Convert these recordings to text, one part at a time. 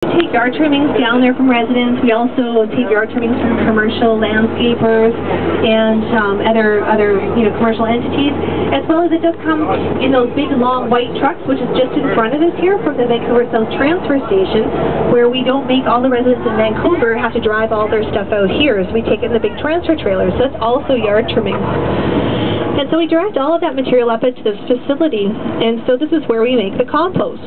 We take yard trimmings down there from residents. We also take yard trimmings from commercial landscapers and other commercial entities, as well as it does come in those big long white trucks, which is just in front of us here from the Vancouver South Transfer Station, where we don't make all the residents in Vancouver have to drive all their stuff out here, so we take it in the big transfer trailers. So that's also yard trimming. And so we direct all of that material up into this facility, and so this is where we make the compost.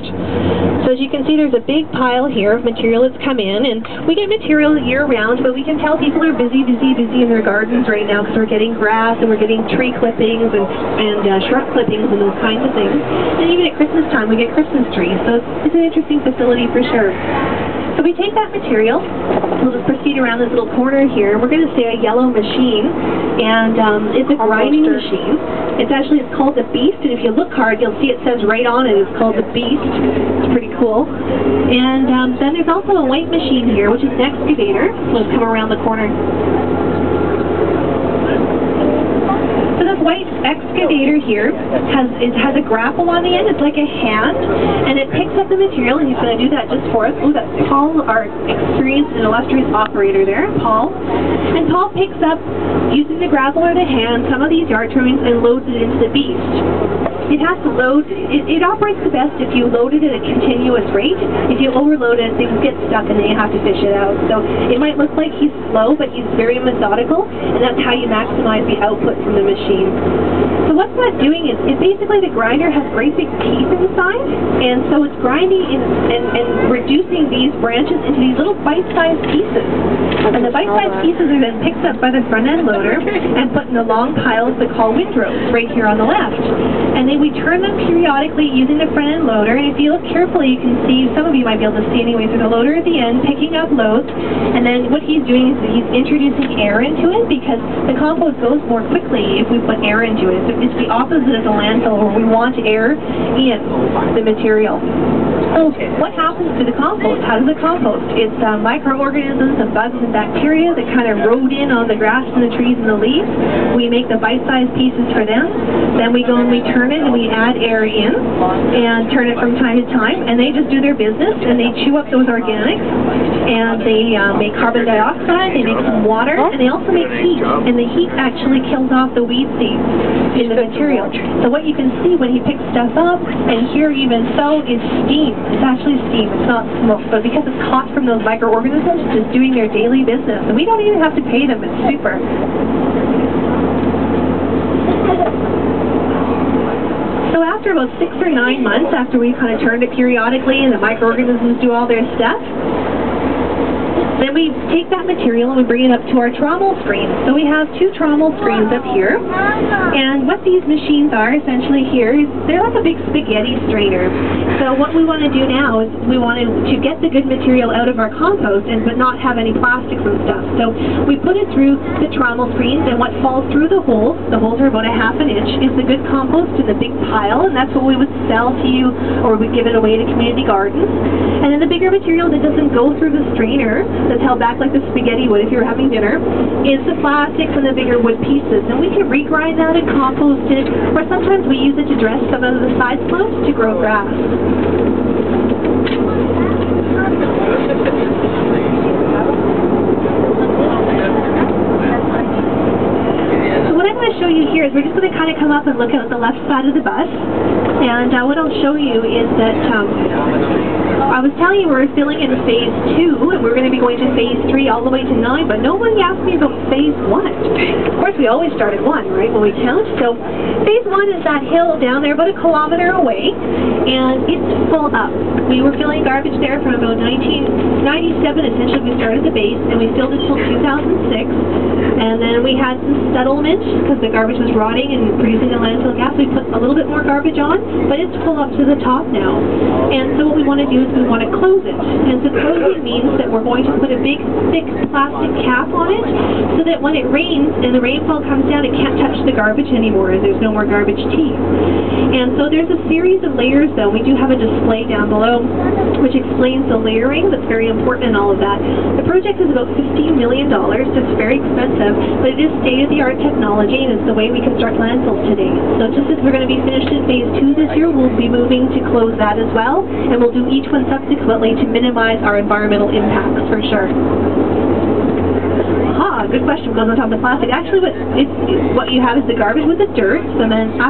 So as you can see, there's a big pile here of material that's come in, and we get material year-round, but we can tell people are busy in their gardens right now because we're getting grass and we're getting tree clippings and shrub clippings and those kinds of things. And even at Christmas time, we get Christmas trees, so it's an interesting facility for sure. So we take that material, we'll just proceed around this little corner here. We're going to say a yellow machine, and it's a grinding machine. It's called the Beast, and if you look hard, you'll see it says right on it, it's called the Beast. It's pretty cool. And then there's also a white machine here, which is an excavator. We'll come around the corner. White excavator here has a grapple on the end. It's like a hand, and it picks up the material, and he's going to do that just for us. Oh, that's Paul, our experienced and illustrious operator there, Paul. And Paul picks up, using the grapple or the hand, some of these yard trimmings and loads it into the Beast. It has to load, it operates the best if you load it at a continuous rate. If you overload it, things get stuck and then you have to fish it out. So it might look like he's slow, but he's very methodical, and that's how you maximize the output from the machine. So what's that doing is, basically the grinder has great big teeth inside, and so it's grinding and reducing these branches into these little bite-sized pieces. And the bite-sized pieces are then picked up by the front-end loader and put in the long piles that call windrows right here on the left. And then we turn them periodically using the front-end loader, and if you look carefully, you can see, some of you might be able to see anyway, through the loader at the end, picking up loads, and then what he's doing is he's introducing air into it, because the compost goes more quickly if we put air into it. So it's the opposite of the landfill, where we want air in the material. So what happens to the compost? How does it compost? It's microorganisms and bugs and bacteria that kind of erode in on the grass and the trees and the leaves. We make the bite-sized pieces for them. Then we go and we turn it and we add air in and turn it from time to time. And they just do their business, and they chew up those organics, and they make carbon dioxide, they make some water, and they also make heat. And the heat actually kills off the weed seeds in the material. So what you can see when he picks stuff up, and here even so, is steam. It's actually steam, it's not smoke, but because it's hot from those microorganisms, it's just doing their daily business. And we don't even have to pay them, it's super. So after about 6 or 9 months, after we kind of turned it periodically and the microorganisms do all their stuff, then we take that material and we bring it up to our trommel screens. So we have 2 trommel screens up here, and what these machines are essentially here is they're like a big spaghetti strainer. So what we want to do now is we want to get the good material out of our compost but not have any plastics and stuff. So we put it through the trommel screens, and what falls through the holes are about 1/2 inch, is the good compost in the big pile, and that's what we would sell to you, or we'd give it away to community gardens. And then the bigger material that doesn't go through the strainer, that's held back like the spaghetti would if you were having dinner, is the plastics and the bigger wood pieces. And we can regrind that and compost it, or sometimes we use it to dress some of the side slopes to grow grass. So what I'm going to show you here is we're just going to kind of come up and look at the left side of the bus. And what I'll show you is that I was telling you we're filling in phase 2, and we're going to be going to phase 3 all the way to 9, but nobody asked me about phase 1. Of course, we always start at 1, right, when we count. So phase 1 is that hill down there about 1 kilometer away, and it's full up. We were filling garbage there from about 1997, essentially we started the base, and we filled it till 2006, and then we had some settlement, because the garbage was rotting and producing the landfill gas. We put a little bit more garbage on, but it's full up to the top now. And so what we want to do is we want to close it. And so closing means that we're going to put a big, thick plastic cap on it, so that when it rains and the rainfall comes down, it can't touch the garbage anymore, and there's no more garbage teeth. And so there's a series of layers, though. We do have a display down below which explains the layering. That's very important in all of that. The project is about $15 million, so it's very expensive, but it is state-of-the-art technology, and it's the way we construct landfills today. So just as we're going to be finished in phase 2 this year, we'll be moving to close that as well, and we'll do each one subsequently to minimize our environmental impacts, for sure? Good question. Goes on top of the plastic. Actually, what you have is the garbage with the dirt, and then after